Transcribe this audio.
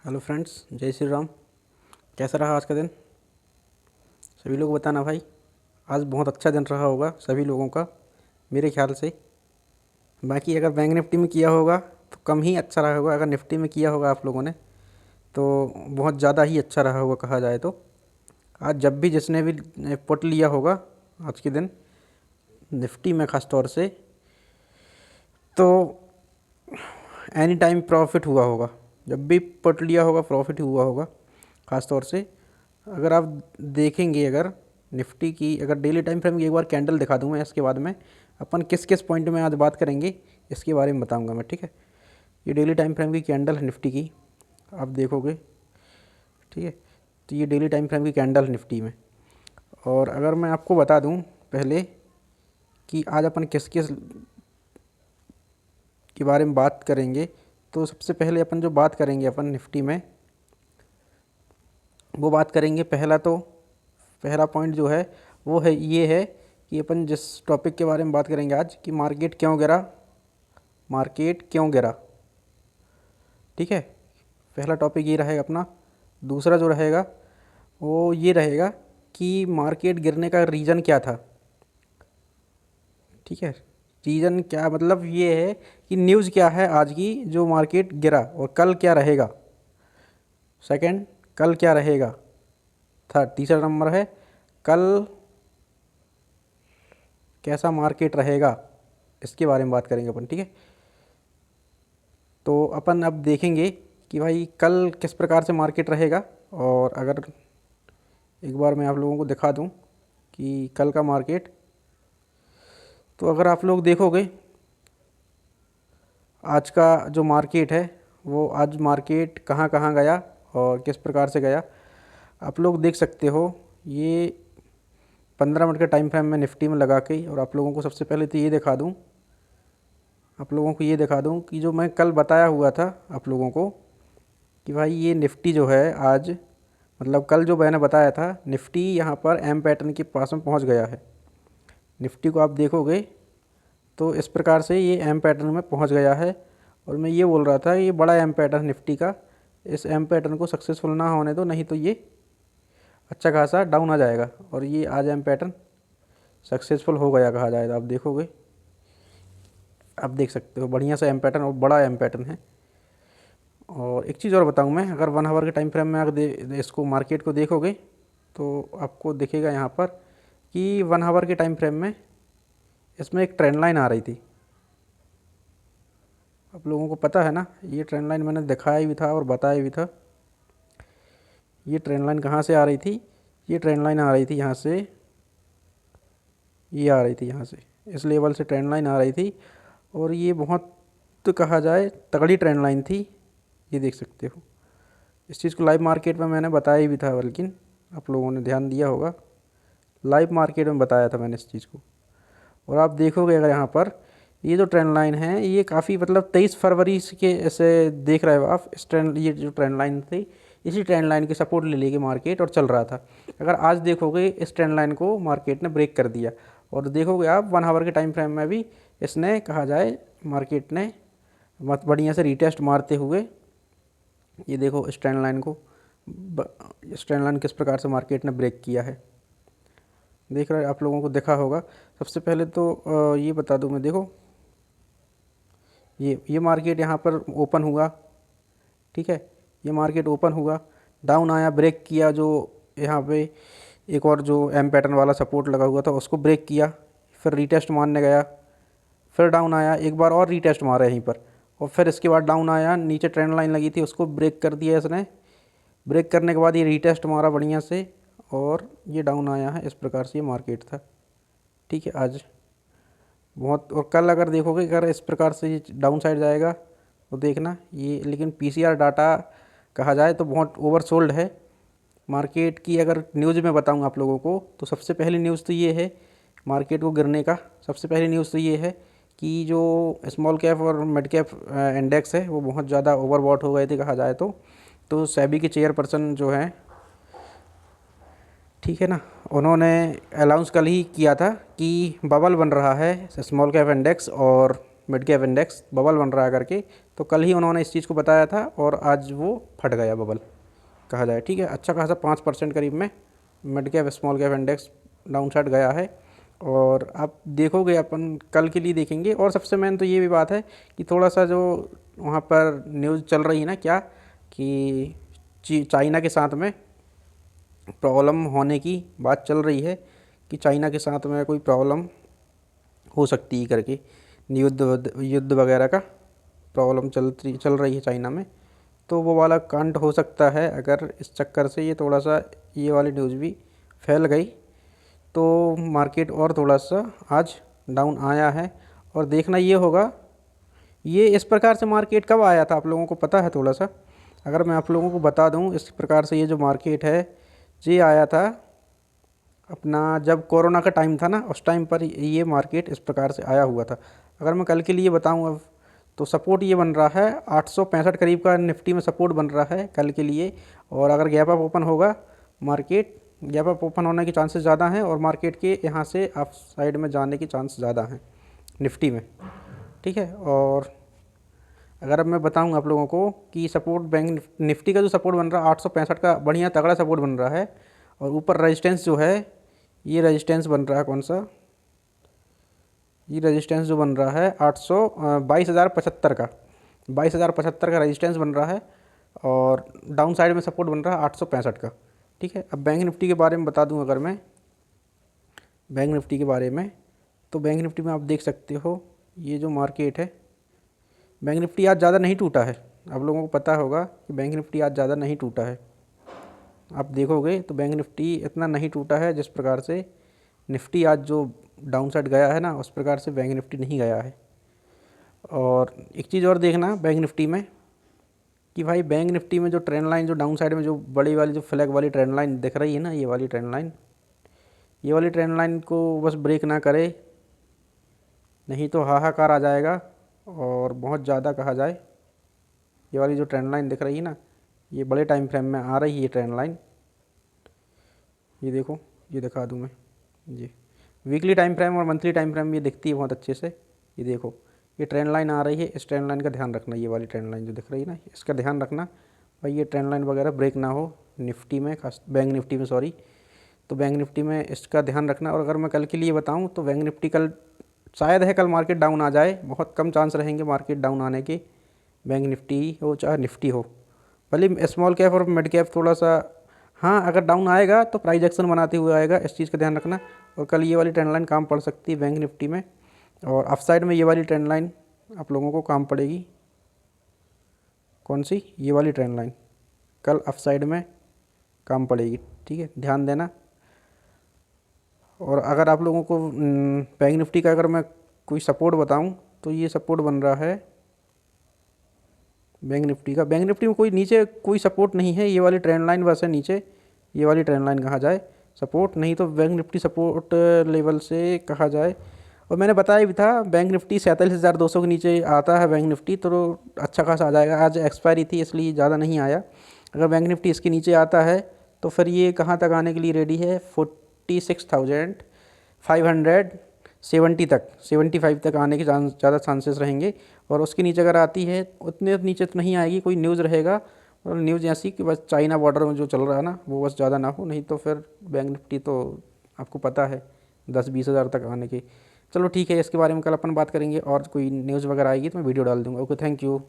Hello friends, जय श्री राम। कैसा रहा आज का दिन? सभी लोग बताना भाई। आज बहुत अच्छा दिन रहा होगा सभी लोगों का, मेरे ख्याल से। बाकी अगर बैंक निफ्टी में किया होगा तो कम ही अच्छा रहा होगा, अगर निफ्टी में किया होगा आप लोगों ने तो बहुत ज़्यादा ही अच्छा रहा होगा कहा जाए तो। आज जब भी जिसने भी पुट लिया होगा आज के दिन निफ्टी में ख़ास तौर से, तो एनी टाइम प्रॉफिट हुआ होगा। जब भी पुट लिया होगा प्रॉफिट हुआ होगा। ख़ास तौर से अगर आप देखेंगे, अगर निफ्टी की अगर डेली टाइम फ्रेम की एक बार कैंडल दिखा दूँ मैं, इसके बाद में अपन किस किस पॉइंट में आज बात करेंगे इसके बारे में बताऊंगा मैं, ठीक है। ये डेली टाइम फ्रेम की कैंडल है निफ्टी की, आप देखोगे, ठीक है। तो ये डेली टाइम फ्रेम की कैंडल है निफ्टी में। और अगर मैं आपको बता दूं पहले कि आज अपन किस किस के बारे में बात करेंगे, तो सबसे पहले अपन जो बात करेंगे अपन निफ्टी में, वो बात करेंगे पहला पॉइंट जो है वो है ये है कि अपन जिस टॉपिक के बारे में बात करेंगे आज कि मार्केट क्यों गिरा, ठीक है। पहला टॉपिक ये रहेगा अपना। दूसरा जो रहेगा वो ये रहेगा कि मार्केट गिरने का रीज़न क्या था, ठीक है। रीज़न क्या मतलब ये है कि न्यूज़ क्या है आज की जो मार्केट गिरा, और कल क्या रहेगा। सेकंड, कल क्या रहेगा। थर्ड, तीसरा नंबर है कल कैसा मार्केट रहेगा, इसके बारे में बात करेंगे अपन, ठीक है। तो अपन अब देखेंगे कि भाई कल किस प्रकार से मार्केट रहेगा। और अगर एक बार मैं आप लोगों को दिखा दूं कि कल का मार्केट, तो अगर आप लोग देखोगे आज का जो मार्केट है वो आज मार्केट कहाँ कहाँ गया और किस प्रकार से गया, आप लोग देख सकते हो। ये 15 मिनट के टाइम फ्रेम में निफ्टी में लगा के, और आप लोगों को सबसे पहले तो ये दिखा दूं, आप लोगों को ये दिखा दूं कि जो मैं कल बताया हुआ था आप लोगों को कि भाई ये निफ्टी जो है आज, मतलब कल जो मैंने बताया था निफ्टी यहाँ पर एम पैटर्न के पास में पहुँच गया है। निफ्टी को आप देखोगे तो इस प्रकार से ये एम पैटर्न में पहुँच गया है। और मैं ये बोल रहा था ये बड़ा एम पैटर्न निफ्टी का, इस एम पैटर्न को सक्सेसफुल ना होने दो, नहीं तो ये अच्छा खासा डाउन आ जाएगा। और ये आज एम पैटर्न सक्सेसफुल हो गया कहा जाएगा। आप देखोगे, आप देख सकते हो बढ़िया सा एम पैटर्न और बड़ा एम पैटर्न है। और एक चीज़ और बताऊं मैं, अगर 1 आवर के टाइम फ्रेम में अगर इसको मार्केट को देखोगे तो आपको दिखेगा यहाँ पर कि 1 आवर के टाइम फ्रेम में इसमें एक ट्रेंड लाइन आ रही थी। आप लोगों को पता है ना, ये ट्रेंड लाइन मैंने दिखाया भी था और बताया भी था। ये ट्रेंड लाइन कहाँ से आ रही थी, ये ट्रेंड लाइन आ रही थी यहाँ से, ये आ रही थी यहाँ से, इस लेवल से ट्रेंड लाइन आ रही थी। और ये बहुत तो कहा जाए तगड़ी ट्रेंड लाइन थी, ये देख सकते हो। इस चीज़ को लाइव मार्केट में मैंने बताया भी था, बल्कि आप लोगों ने ध्यान दिया होगा, लाइव मार्केट में बताया था मैंने इस चीज़ को। और आप देखोगे अगर यहाँ पर ये जो ट्रेंड लाइन है ये काफ़ी मतलब 23 फरवरी के ऐसे देख रहे हो आप, इस ट्रेंड, ये जो ट्रेंड लाइन थी इसी ट्रेंड लाइन की सपोर्ट ले लेके मार्केट और चल रहा था। अगर आज देखोगे इस ट्रेंड लाइन को मार्केट ने ब्रेक कर दिया, और देखोगे आप 1 आवर के टाइम फ्रेम में भी इसने कहा जाए मार्केट ने मत बढ़िया से रीटेस्ट मारते हुए, ये देखो इस ट्रेंड लाइन को, इस ट्रेंड लाइन किस प्रकार से मार्केट ने ब्रेक किया है, देख रहे आप लोगों को देखा होगा। सबसे पहले तो ये बता दूं मैं, देखो ये मार्केट यहाँ पर ओपन हुआ, ठीक है। ये मार्केट ओपन हुआ, डाउन आया, ब्रेक किया, जो यहाँ पे एक और जो एम पैटर्न वाला सपोर्ट लगा हुआ था उसको ब्रेक किया, फिर रीटेस्ट मारने गया, फिर डाउन आया, एक बार और रीटेस्ट मारा यहीं पर, और फिर इसके बाद डाउन आया, नीचे ट्रेंड लाइन लगी थी उसको ब्रेक कर दिया इसने। ब्रेक करने के बाद ये रीटेस्ट मारा बढ़िया से और ये डाउन आया है। इस प्रकार से ये मार्केट था, ठीक है आज बहुत। और कल अगर देखोगे अगर इस प्रकार से ये डाउन साइड जाएगा तो देखना ये, लेकिन पीसीआर डाटा कहा जाए तो बहुत ओवरसोल्ड है मार्केट की। अगर न्यूज़ में बताऊं आप लोगों को तो सबसे पहली न्यूज़ तो ये है मार्केट को गिरने का, सबसे पहली न्यूज़ तो ये है कि जो स्मॉल कैप और मिड कैप इंडेक्स है वो बहुत ज़्यादा ओवरबॉट हो गए थे कहा जाए तो सेबी के चेयरपर्सन जो हैं, ठीक है ना, उन्होंने अनाउंस कल ही किया था कि बबल बन रहा है स्मॉल कैप इंडेक्स और मिड कैप इंडेक्स बबल बन रहा है करके, तो कल ही उन्होंने इस चीज़ को बताया था और आज वो फट गया बबल कहा जाए। ठीक है, अच्छा खासा 5% करीब में mid cap small cap index down side गया है। और आप देखोगे, अपन कल के लिए देखेंगे। और सबसे मेन तो ये भी बात है कि थोड़ा सा जो वहाँ पर न्यूज़ चल रही है ना, क्या कि चाइना के साथ में प्रॉब्लम होने की बात चल रही है कि चाइना के साथ में कोई प्रॉब्लम हो सकती है करके, युद्ध वगैरह का प्रॉब्लम चल रही है चाइना में। तो वो वाला कांड हो सकता है अगर इस चक्कर से ये थोड़ा सा ये वाली न्यूज़ भी फैल गई तो मार्केट और थोड़ा सा आज डाउन आया है। और देखना ये होगा, ये इस प्रकार से मार्केट कब आया था आप लोगों को पता है? थोड़ा सा अगर मैं आप लोगों को बता दूं, इस प्रकार से ये जो मार्केट है ये आया था अपना जब कोरोना का टाइम था ना, उस टाइम पर ये मार्केट इस प्रकार से आया हुआ था। अगर मैं कल के लिए बताऊं अब, तो सपोर्ट ये बन रहा है 865 करीब का निफ्टी में सपोर्ट बन रहा है कल के लिए। और अगर गैप अप ओपन होगा, मार्केट गैप अप ओपन होने के चांसेस ज़्यादा हैं और मार्केट के यहाँ से अप साइड में जाने के चांस ज़्यादा हैं निफ्टी में। ठीक है, और अगर अब मैं बताऊं आप लोगों को कि सपोर्ट बैंक निफ्टी का जो सपोर्ट बन रहा है 865 का बढ़िया तगड़ा सपोर्ट बन रहा है। और ऊपर रेजिस्टेंस जो है, ये रेजिस्टेंस बन रहा है कौन सा, ये रेजिस्टेंस जो बन रहा है 22,075 का, 22,075 का रेजिस्टेंस बन रहा है। और डाउन साइड में सपोर्ट बन रहा है 865 का। ठीक है, अब बैंक निफ्टी के बारे में बता दूं अगर मैं बैंक निफ्टी के बारे में, तो बैंक निफ्टी में आप देख सकते हो ये जो मार्केट है, बैंक निफ्टी आज ज़्यादा नहीं टूटा है। आप लोगों को पता होगा कि बैंक निफ्टी आज ज़्यादा नहीं टूटा है। आप देखोगे तो बैंक निफ्टी इतना नहीं टूटा है जिस प्रकार से निफ्टी आज जो डाउन साइड गया है ना, उस प्रकार से बैंक निफ्टी नहीं गया है। और एक चीज़ और देखना बैंक निफ्टी में कि भाई बैंक निफ्टी में जो ट्रेंड लाइन जो डाउन साइड में जो बड़ी वाली जो फ्लैग वाली ट्रेंड लाइन दिख रही है ना, ये वाली ट्रेंड लाइन, ये वाली ट्रेंड लाइन को बस ब्रेक ना करे, नहीं तो हाहाकार आ जाएगा और बहुत ज़्यादा कहा जाए। ये वाली जो ट्रेंड लाइन दिख रही है ना, ये बड़े टाइम फ्रेम में आ रही है ट्रेंड लाइन। ये देखो, ये दिखा दूँ मैं, जी वीकली टाइम फ्रेम और मंथली टाइम फ्रेम ये दिखती है बहुत अच्छे से। ये देखो, ये ट्रेंड लाइन आ रही है, इस ट्रेंड लाइन का ध्यान रखना। ये वाली ट्रेंड लाइन जो दिख रही है ना, इसका ध्यान रखना भाई, ये ट्रेंड लाइन वगैरह ब्रेक ना हो निफ्टी में, खास बैंक निफ्टी में, सॉरी। तो बैंक निफ्टी में इसका ध्यान रखना। और अगर मैं कल के लिए बताऊं तो बैंक निफ्टी कल शायद है कल मार्केट डाउन आ जाए, बहुत कम चांस रहेंगे मार्केट डाउन आने के, बैंक निफ्टी हो चाहे निफ्टी हो। भले स्मॉल कैप और मिड कैप थोड़ा सा, हाँ अगर डाउन आएगा तो प्राइस एक्शन बनाते हुए आएगा, इस चीज़ का ध्यान रखना। और कल ये वाली ट्रेंड लाइन काम पड़ सकती है बैंक निफ्टी में, और अप साइड में ये वाली ट्रेंड लाइन आप लोगों को काम पड़ेगी। कौन सी? ये वाली ट्रेंड लाइन कल अप साइड में काम पड़ेगी। ठीक है, ध्यान देना। और अगर आप लोगों को बैंक निफ्टी का अगर मैं कोई सपोर्ट बताऊं तो ये सपोर्ट बन रहा है बैंक निफ्टी का। बैंक निफ्टी में कोई नीचे कोई सपोर्ट नहीं है, ये वाली ट्रेंड लाइन बस है नीचे, ये वाली ट्रेंड लाइन कहा जाए सपोर्ट, नहीं तो बैंक निफ्टी सपोर्ट लेवल से कहा जाए। और मैंने बताया भी था बैंक निफ्टी 47,200 के नीचे आता है बैंक निफ्टी तो अच्छा खासा आ जाएगा। आज एक्सपायरी थी इसलिए ज़्यादा नहीं आया। अगर बैंक निफ्टी इसके नीचे आता है तो फिर ये कहाँ तक आने के लिए रेडी है? 46,570 तक, 75 तक आने के ज़्यादा चांसेस रहेंगे। और उसके नीचे अगर आती है, उतने नीचे तो नहीं आएगी, कोई न्यूज़ रहेगा और न्यूज़ ऐसी कि बस चाइना बॉर्डर में जो चल रहा है ना वो बस ज़्यादा ना हो, नहीं तो फिर बैंक निफ्टी तो आपको पता है 10-20 हज़ार तक आने के। चलो ठीक है, इसके बारे में कल अपन बात करेंगे और कोई न्यूज़ वगैरह आएगी तो मैं वीडियो डाल दूँगा। Okay, thank you.